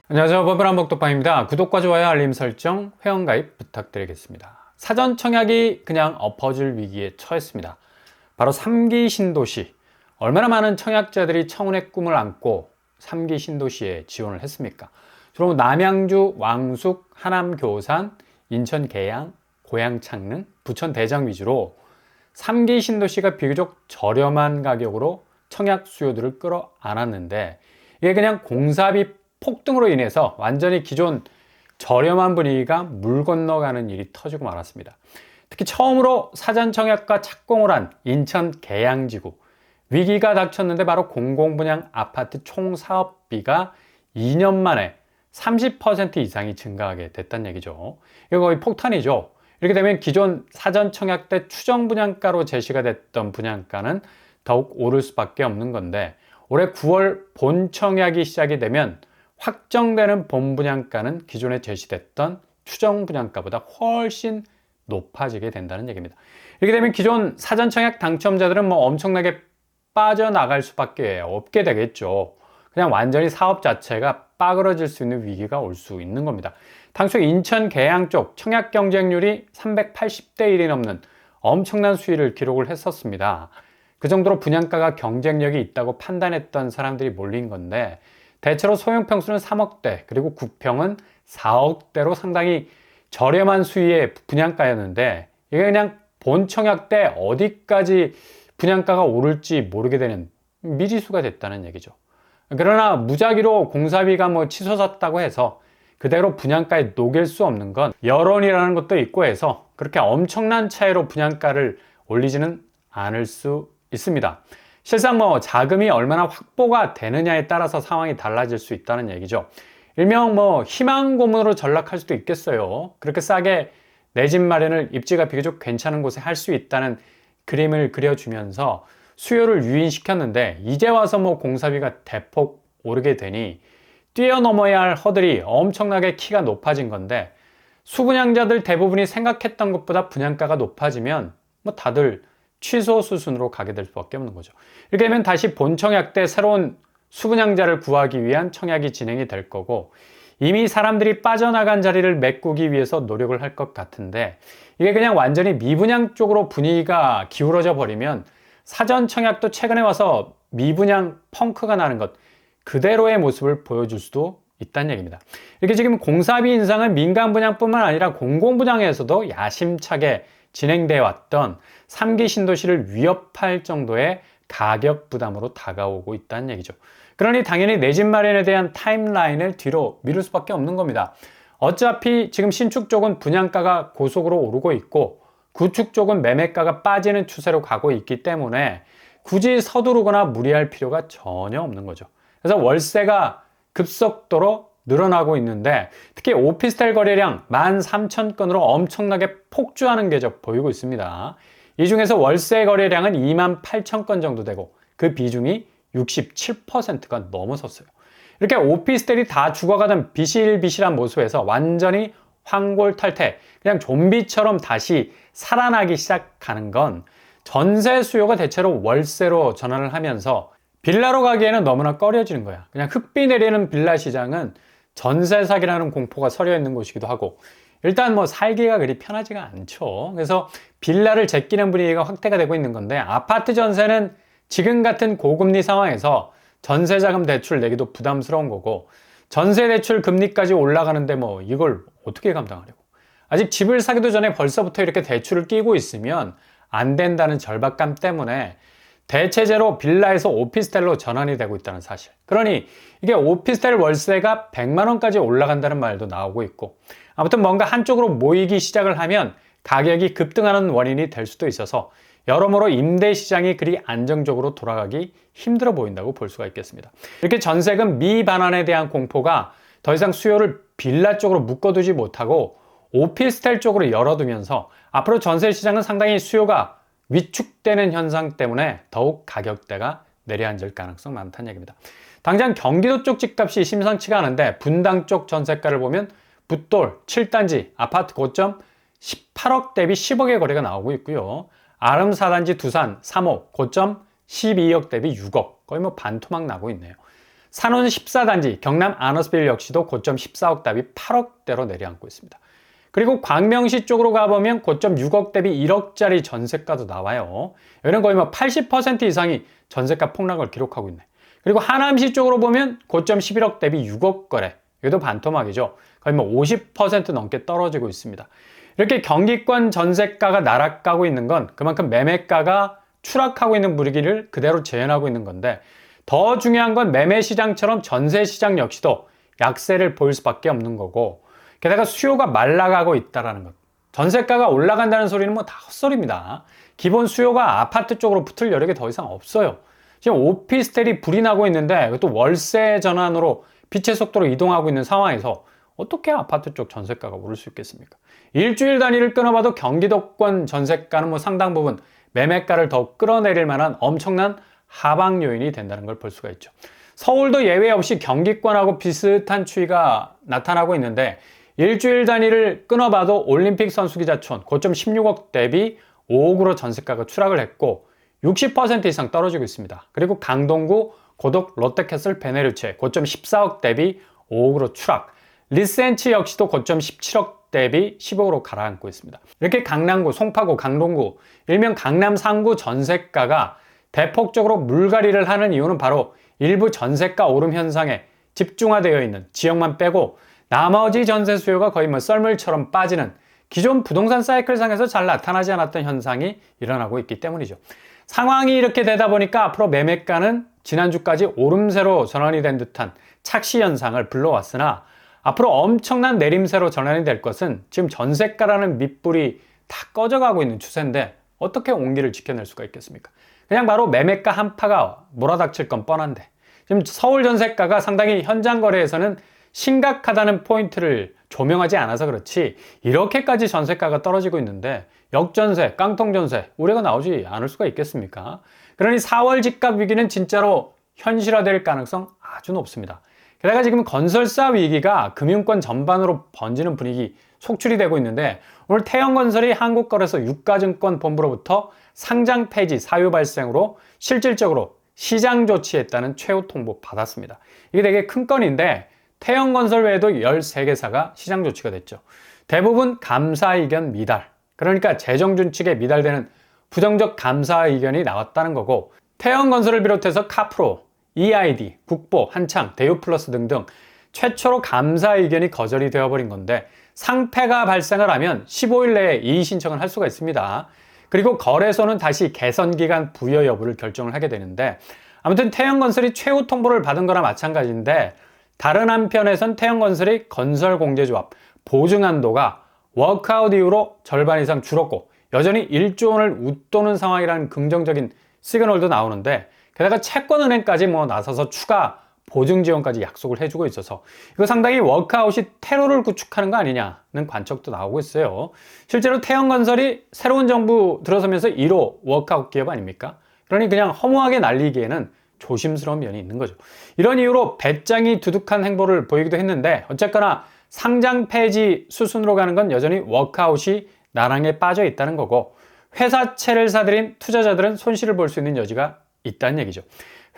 안녕하세요. 버블한복독방입니다. 구독과 좋아요, 알림 설정, 회원가입 부탁드리겠습니다. 사전 청약이 그냥 엎어질 위기에 처했습니다. 바로 3기 신도시. 얼마나 많은 청약자들이 청운의 꿈을 안고 3기 신도시에 지원을 했습니까? 주로 남양주, 왕숙, 하남 교산, 인천 계양, 고양 창릉, 부천 대장 위주로 3기 신도시가 비교적 저렴한 가격으로 청약 수요들을 끌어안았는데, 이게 그냥 공사비 폭등으로 인해서 완전히 기존 저렴한 분위기가 물 건너가는 일이 터지고 말았습니다. 특히 처음으로 사전 청약과 착공을 한 인천 계양지구, 위기가 닥쳤는데 바로 공공분양 아파트 총 사업비가 2년 만에 30% 이상이 증가하게 됐다는 얘기죠. 이거 거의 폭탄이죠. 이렇게 되면 기존 사전 청약 때 추정 분양가로 제시가 됐던 분양가는 더욱 오를 수밖에 없는 건데, 올해 9월 본 청약이 시작이 되면 확정되는 본 분양가는 기존에 제시됐던 추정 분양가보다 훨씬 높아지게 된다는 얘기입니다. 이렇게 되면 기존 사전 청약 당첨자들은 엄청나게 빠져나갈 수밖에 없게 되겠죠. 그냥 완전히 사업 자체가 빠그러질 수 있는 위기가 올 수 있는 겁니다. 당초 인천 계양 쪽 청약 경쟁률이 380대 1이 넘는 엄청난 수위를 기록을 했었습니다. 그 정도로 분양가가 경쟁력이 있다고 판단했던 사람들이 몰린 건데, 대체로 소형 평수는 3억대, 그리고 국평은 4억대로 상당히 저렴한 수위의 분양가였는데, 이게 그냥 본 청약 때 어디까지 분양가가 오를지 모르게 되는 미지수가 됐다는 얘기죠. 그러나 무작위로 공사비가 치솟았다고 해서 그대로 분양가에 녹일 수 없는 건 여론이라는 것도 있고 해서 그렇게 엄청난 차이로 분양가를 올리지는 않을 수 있습니다. 실상 자금이 얼마나 확보가 되느냐에 따라서 상황이 달라질 수 있다는 얘기죠. 일명 희망 고문으로 전락할 수도 있겠어요. 그렇게 싸게 내 집 마련을 입지가 비교적 괜찮은 곳에 할 수 있다는 그림을 그려주면서 수요를 유인시켰는데, 이제 와서 공사비가 대폭 오르게 되니 뛰어넘어야 할 허들이 엄청나게 키가 높아진 건데, 수분양자들 대부분이 생각했던 것보다 분양가가 높아지면 다들 취소 수순으로 가게 될 수밖에 없는 거죠. 이렇게 되면 다시 본 청약 때 새로운 수분양자를 구하기 위한 청약이 진행이 될 거고, 이미 사람들이 빠져나간 자리를 메꾸기 위해서 노력을 할 것 같은데, 이게 그냥 완전히 미분양 쪽으로 분위기가 기울어져 버리면 사전 청약도 최근에 와서 미분양 펑크가 나는 것 그대로의 모습을 보여줄 수도 있다는 얘기입니다. 이렇게 지금 공사비 인상은 민간 분양뿐만 아니라 공공 분양에서도 야심차게 진행되어 왔던 3기 신도시를 위협할 정도의 가격 부담으로 다가오고 있다는 얘기죠. 그러니 당연히 내 집 마련에 대한 타임라인을 뒤로 미룰 수밖에 없는 겁니다. 어차피 지금 신축 쪽은 분양가가 고속으로 오르고 있고, 구축 쪽은 매매가가 빠지는 추세로 가고 있기 때문에 굳이 서두르거나 무리할 필요가 전혀 없는 거죠. 그래서 월세가 급속도로 늘어나고 있는데, 특히 오피스텔 거래량 13,000건으로 엄청나게 폭주하는 궤적 보이고 있습니다. 이 중에서 월세 거래량은 28,000건 정도 되고, 그 비중이 67%가 넘어섰어요. 이렇게 오피스텔이 다 죽어가던 비실비실한 모습에서 완전히 황골탈퇴, 그냥 좀비처럼 다시 살아나기 시작하는 건 전세 수요가 대체로 월세로 전환을 하면서 빌라로 가기에는 너무나 꺼려지는 거야. 그냥 흙비 내리는 빌라 시장은 전세 사기라는 공포가 서려 있는 곳이기도 하고, 일단 살기가 그리 편하지가 않죠. 그래서 빌라를 제끼는 분위기가 확대가 되고 있는 건데, 아파트 전세는 지금 같은 고금리 상황에서 전세자금 대출 내기도 부담스러운 거고, 전세 대출 금리까지 올라가는데 이걸 어떻게 감당하려고. 아직 집을 사기도 전에 벌써부터 이렇게 대출을 끼고 있으면 안 된다는 절박감 때문에 대체제로 빌라에서 오피스텔로 전환이 되고 있다는 사실. 그러니 이게 오피스텔 월세가 100만 원까지 올라간다는 말도 나오고 있고, 아무튼 뭔가 한쪽으로 모이기 시작을 하면 가격이 급등하는 원인이 될 수도 있어서 여러모로 임대 시장이 그리 안정적으로 돌아가기 힘들어 보인다고 볼 수가 있겠습니다. 이렇게 전세금 미반환에 대한 공포가 더 이상 수요를 빌라 쪽으로 묶어두지 못하고 오피스텔 쪽으로 열어두면서 앞으로 전세 시장은 상당히 수요가 위축되는 현상 때문에 더욱 가격대가 내려앉을 가능성 많다는 얘기입니다. 당장 경기도 쪽 집값이 심상치가 않은데, 분당 쪽 전세가를 보면 붓돌 7단지 아파트 고점 18억 대비 10억의 거래가 나오고 있고요. 아름 4단지 두산 3호 고점 12억 대비 6억, 거의 반토막 나고 있네요. 산혼 14단지 경남 아너스빌 역시도 고점 14억 대비 8억대로 내려앉고 있습니다. 그리고 광명시 쪽으로 가보면 고점 6억 대비 1억짜리 전세가도 나와요. 여기는 거의 뭐 80% 이상이 전세가 폭락을 기록하고 있네. 그리고 하남시 쪽으로 보면 고점 11억 대비 6억 거래. 여기도 반토막이죠. 거의 뭐 50% 넘게 떨어지고 있습니다. 이렇게 경기권 전세가가 나락가고 있는 건 그만큼 매매가가 추락하고 있는 분위기를 그대로 재현하고 있는 건데, 더 중요한 건 매매 시장처럼 전세 시장 역시도 약세를 보일 수밖에 없는 거고, 게다가 수요가 말라가고 있다는 것. 전세가가 올라간다는 소리는 뭐 다 헛소리입니다. 기본 수요가 아파트 쪽으로 붙을 여력이 더 이상 없어요. 지금 오피스텔이 불이 나고 있는데 또 월세 전환으로 빛의 속도로 이동하고 있는 상황에서 어떻게 아파트 쪽 전세가가 오를 수 있겠습니까? 일주일 단위를 끊어봐도 경기도권 전세가는 뭐 상당 부분 매매가를 더 끌어내릴 만한 엄청난 하방 요인이 된다는 걸 볼 수가 있죠. 서울도 예외 없이 경기권하고 비슷한 추이가 나타나고 있는데, 일주일 단위를 끊어봐도 올림픽 선수기자촌 고점 16억 대비 5억으로 전세가가 추락을 했고 60% 이상 떨어지고 있습니다. 그리고 강동구 고덕 롯데캐슬 베네르체 고점 14억 대비 5억으로 추락, 리센치 역시도 고점 17억 대비 10억으로 가라앉고 있습니다. 이렇게 강남구, 송파구, 강동구, 일명 강남 상구 전세가가 대폭적으로 물갈이를 하는 이유는 바로 일부 전세가 오름 현상에 집중화되어 있는 지역만 빼고 나머지 전세 수요가 거의 뭐 썰물처럼 빠지는 기존 부동산 사이클상에서 잘 나타나지 않았던 현상이 일어나고 있기 때문이죠. 상황이 이렇게 되다 보니까 앞으로 매매가는 지난주까지 오름세로 전환이 된 듯한 착시 현상을 불러왔으나, 앞으로 엄청난 내림세로 전환이 될 것은 지금 전세가라는 밑불이 다 꺼져가고 있는 추세인데 어떻게 온기를 지켜낼 수가 있겠습니까? 그냥 바로 매매가 한파가 몰아닥칠 건 뻔한데, 지금 서울 전세가가 상당히 현장 거래에서는 심각하다는 포인트를 조명하지 않아서 그렇지 이렇게까지 전세가가 떨어지고 있는데 역전세, 깡통전세 우려가 나오지 않을 수가 있겠습니까? 그러니 4월 집값 위기는 진짜로 현실화될 가능성 아주 높습니다. 게다가 지금 건설사 위기가 금융권 전반으로 번지는 분위기 속출이 되고 있는데, 오늘 태영건설이 한국거래소 유가증권본부로부터 상장 폐지 사유 발생으로 실질적으로 시장 조치했다는 최후 통보 받았습니다. 이게 되게 큰 건인데 태영건설 외에도 13개사가 시장 조치가 됐죠. 대부분 감사 의견 미달, 그러니까 재정준 측에 미달되는 부정적 감사 의견이 나왔다는 거고, 태영건설을 비롯해서 카프로, EID, 국보, 한창, 대우플러스 등등 최초로 감사 의견이 거절이 되어버린 건데, 상패가 발생을 하면 15일 내에 이의 신청을 할 수가 있습니다. 그리고 거래소는 다시 개선기간 부여 여부를 결정을 하게 되는데, 아무튼 태영건설이 최후 통보를 받은 거나 마찬가지인데, 다른 한편에선 태영건설이 건설공제조합 보증 한도가 워크아웃 이후로 절반 이상 줄었고 여전히 1조 원을 웃도는 상황이라는 긍정적인 시그널도 나오는데, 게다가 채권은행까지 뭐 나서서 추가 보증 지원까지 약속을 해주고 있어서 이거 상당히 워크아웃이 테러를 구축하는 거 아니냐는 관측도 나오고 있어요. 실제로 태영건설이 새로운 정부 들어서면서 1호 워크아웃 기업 아닙니까? 그러니 그냥 허무하게 날리기에는 조심스러운 면이 있는 거죠. 이런 이유로 배짱이 두둑한 행보를 보이기도 했는데, 어쨌거나 상장 폐지 수순으로 가는 건 여전히 워크아웃이 나랑에 빠져 있다는 거고, 회사채를 사들인 투자자들은 손실을 볼 수 있는 여지가 있다는 얘기죠.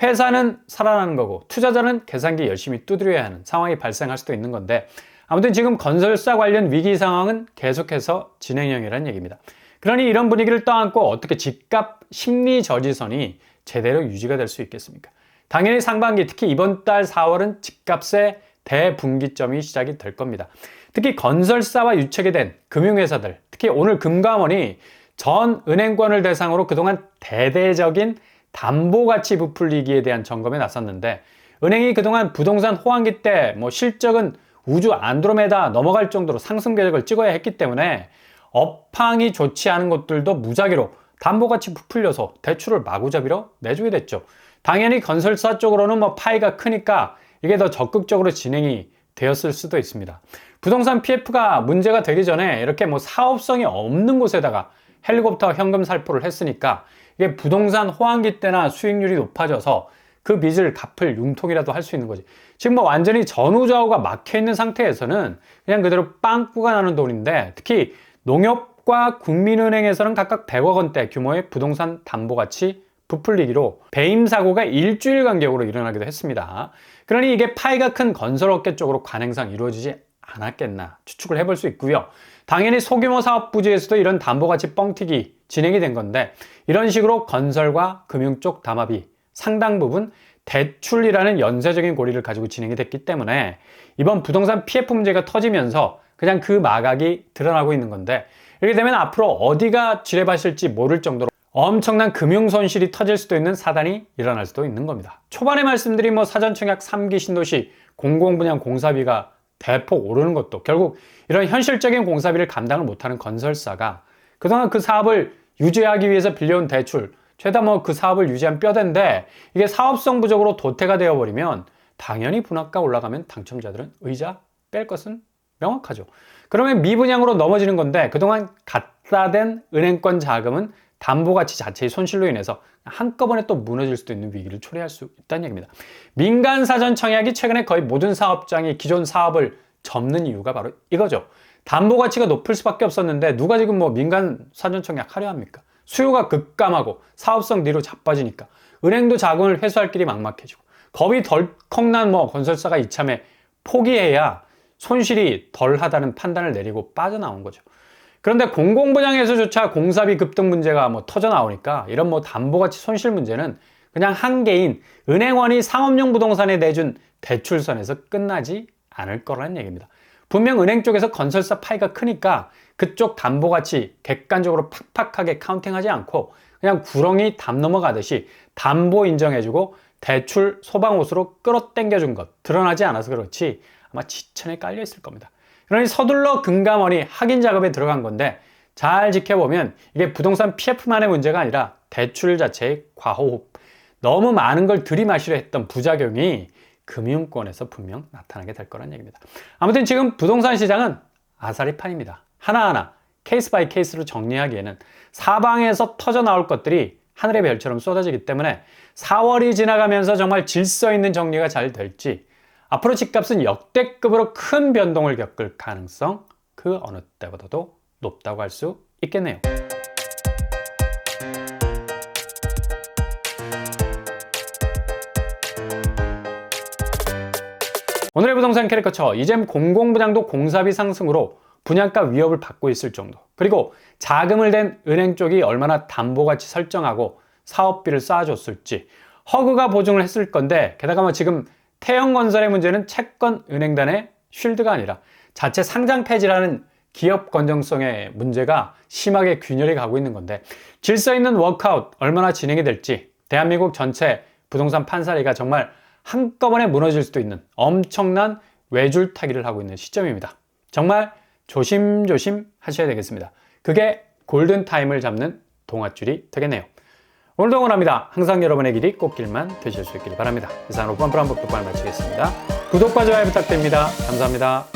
회사는 살아나는 거고 투자자는 계산기 열심히 두드려야 하는 상황이 발생할 수도 있는 건데, 아무튼 지금 건설사 관련 위기 상황은 계속해서 진행형이라는 얘기입니다. 그러니 이런 분위기를 떠안고 어떻게 집값 심리 저지선이 제대로 유지가 될 수 있겠습니까? 당연히 상반기, 특히 이번 달 4월은 집값의 대분기점이 시작이 될 겁니다. 특히 건설사와 유착이 된 금융회사들, 특히 오늘 금감원이 전 은행권을 대상으로 그동안 대대적인 담보가치 부풀리기에 대한 점검에 나섰는데, 은행이 그동안 부동산 호황기 때 뭐 실적은 우주 안드로메다 넘어갈 정도로 상승 궤적을 찍어야 했기 때문에 업황이 좋지 않은 곳들도 무작위로 담보가치 부풀려서 대출을 마구잡이로 내주게 됐죠. 당연히 건설사 쪽으로는 뭐 파이가 크니까 이게 더 적극적으로 진행이 되었을 수도 있습니다. 부동산 PF가 문제가 되기 전에 이렇게 뭐 사업성이 없는 곳에다가 헬리콥터 현금 살포를 했으니까 이게 부동산 호황기 때나 수익률이 높아져서 그 빚을 갚을 융통이라도 할 수 있는 거지. 지금 뭐 완전히 전후좌우가 막혀 있는 상태에서는 그냥 그대로 빵꾸가 나는 돈인데, 특히 농협과 국민은행에서는 각각 100억 원대 규모의 부동산 담보가치 부풀리기로 배임 사고가 일주일 간격으로 일어나기도 했습니다. 그러니 이게 파이가 큰 건설업계 쪽으로 관행상 이루어지지 않았겠나 추측을 해볼 수 있고요. 당연히 소규모 사업 부지에서도 이런 담보가치 뻥튀기 진행이 된 건데, 이런 식으로 건설과 금융 쪽 담합이 상당 부분 대출이라는 연쇄적인 고리를 가지고 진행이 됐기 때문에 이번 부동산 PF 문제가 터지면서 그냥 그 마각이 드러나고 있는 건데, 이렇게 되면 앞으로 어디가 지뢰밭일지 모를 정도로 엄청난 금융 손실이 터질 수도 있는 사단이 일어날 수도 있는 겁니다. 초반에 말씀드린 사전청약 3기 신도시 공공분양 공사비가 대폭 오르는 것도 결국 이런 현실적인 공사비를 감당을 못하는 건설사가 그동안 그 사업을 유지하기 위해서 빌려온 대출, 죄다 그 사업을 유지한 뼈대인데, 이게 사업성 부족으로 도태가 되어버리면 당연히 분할가 올라가면 당첨자들은 의자 뺄 것은 명확하죠. 그러면 미분양으로 넘어지는 건데, 그동안 갖다 댄 은행권 자금은 담보가치 자체의 손실로 인해서 한꺼번에 또 무너질 수도 있는 위기를 초래할 수 있다는 얘기입니다. 민간 사전 청약이 최근에 거의 모든 사업장이 기존 사업을 접는 이유가 바로 이거죠. 담보가치가 높을 수밖에 없었는데 누가 지금 민간 사전 청약 하려 합니까? 수요가 급감하고 사업성 뒤로 자빠지니까 은행도 자금을 회수할 길이 막막해지고, 겁이 덜컥난 건설사가 이참에 포기해야 손실이 덜하다는 판단을 내리고 빠져나온 거죠. 그런데 공공분양에서조차 공사비 급등 문제가 터져 나오니까 이런 담보가치 손실 문제는 그냥 한계인 은행원이 상업용 부동산에 내준 대출선에서 끝나지 않을 거라는 얘기입니다. 분명 은행 쪽에서 건설사 파이가 크니까 그쪽 담보가치 객관적으로 팍팍하게 카운팅하지 않고 그냥 구렁이 담 넘어가듯이 담보 인정해주고 대출 소방호수로 끌어당겨준 것 드러나지 않아서 그렇지 아마 지천에 깔려 있을 겁니다. 그러니 서둘러 금감원이 확인 작업에 들어간 건데, 잘 지켜보면 이게 부동산 PF만의 문제가 아니라 대출 자체의 과호흡, 너무 많은 걸 들이마시려 했던 부작용이 금융권에서 분명 나타나게 될 거란 얘기입니다. 아무튼 지금 부동산 시장은 아사리판입니다. 하나하나 케이스 바이 케이스로 정리하기에는 사방에서 터져 나올 것들이 하늘의 별처럼 쏟아지기 때문에 4월이 지나가면서 정말 질서 있는 정리가 잘 될지, 앞으로 집값은 역대급으로 큰 변동을 겪을 가능성 그 어느 때보다도 높다고 할 수 있겠네요. 오늘의 부동산 캐릭터처, 이젠 공공분양도 공사비 상승으로 분양가 위협을 받고 있을 정도, 그리고 자금을 댄 은행 쪽이 얼마나 담보가치 설정하고 사업비를 쌓아줬을지 허그가 보증을 했을 건데, 게다가 지금 태형건설의 문제는 채권은행단의 쉴드가 아니라 자체 상장 폐지라는 기업 건전성의 문제가 심하게 균열이 가고 있는 건데, 질서 있는 워크아웃 얼마나 진행이 될지, 대한민국 전체 부동산 판사리가 정말 한꺼번에 무너질 수도 있는 엄청난 외줄타기를 하고 있는 시점입니다. 정말 조심조심 하셔야 되겠습니다. 그게 골든타임을 잡는 동아줄이 되겠네요. 오늘도 응원합니다. 항상 여러분의 길이 꽃길만 되실 수 있기를 바랍니다. 이상 5번 브람북 독방을 마치겠습니다. 구독과 좋아요 부탁드립니다. 감사합니다.